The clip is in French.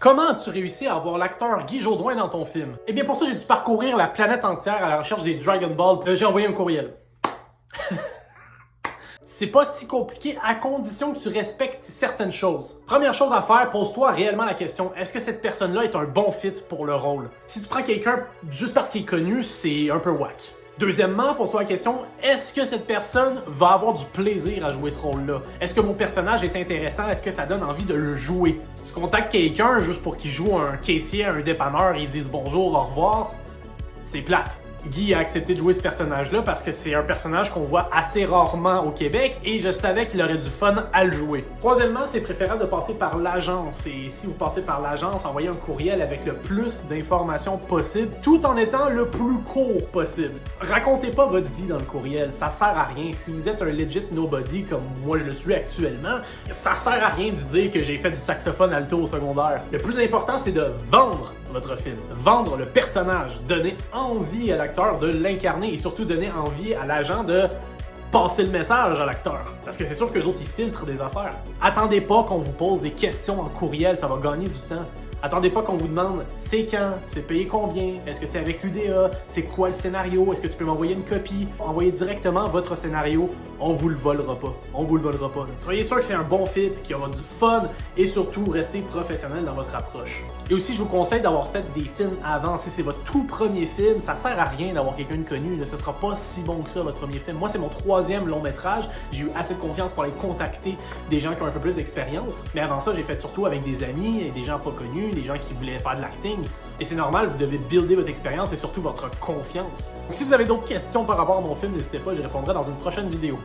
Comment as-tu réussi à avoir l'acteur Guy Jodoin dans ton film? Eh bien pour ça, j'ai dû parcourir la planète entière à la recherche des Dragon Ball. J'ai envoyé un courriel. C'est pas si compliqué à condition que tu respectes certaines choses. Première chose à faire, pose-toi réellement la question, est-ce que cette personne-là est un bon fit pour le rôle? Si tu prends quelqu'un juste parce qu'il est connu, c'est un peu whack. Deuxièmement, pose-toi la question, est-ce que cette personne va avoir du plaisir à jouer ce rôle-là? Est-ce que mon personnage est intéressant? Est-ce que ça donne envie de le jouer? Si tu contactes quelqu'un juste pour qu'il joue un caissier à un dépanneur et il dise bonjour, au revoir, c'est plate. Guy a accepté de jouer ce personnage-là parce que c'est un personnage qu'on voit assez rarement au Québec et je savais qu'il aurait du fun à le jouer. Troisièmement, c'est préférable de passer par l'agence et si vous passez par l'agence, envoyez un courriel avec le plus d'informations possible tout en étant le plus court possible. Racontez pas votre vie dans le courriel, ça sert à rien. Si vous êtes un legit nobody comme moi je le suis actuellement, ça sert à rien de dire que j'ai fait du saxophone alto au secondaire. Le plus important, c'est de vendre votre film, vendre le personnage, donner envie à l'acteur de l'incarner et surtout donner envie à l'agent de passer le message à l'acteur. Parce que c'est sûr que les autres, ils filtrent des affaires. Attendez pas qu'on vous pose des questions en courriel, ça va gagner du temps. Attendez pas qu'on vous demande c'est quand, c'est payé combien, est-ce que c'est avec l'UDA, c'est quoi le scénario, est-ce que tu peux m'envoyer une copie, envoyez directement votre scénario, on vous le volera pas, on vous le volera pas. Soyez sûr que c'est un bon fit, qu'il y aura du fun et surtout restez professionnel dans votre approche. Et aussi je vous conseille d'avoir fait des films avant, si c'est votre tout premier film, ça sert à rien d'avoir quelqu'un de connu, ce sera pas si bon que ça votre premier film. Moi c'est mon 3e long métrage, j'ai eu assez de confiance pour aller contacter des gens qui ont un peu plus d'expérience, mais avant ça j'ai fait surtout avec des amis et des gens pas connus, des gens qui voulaient faire de l'acting. Et c'est normal, vous devez builder votre expérience et surtout votre confiance. Donc si vous avez d'autres questions par rapport à mon film, n'hésitez pas, je répondrai dans une prochaine vidéo.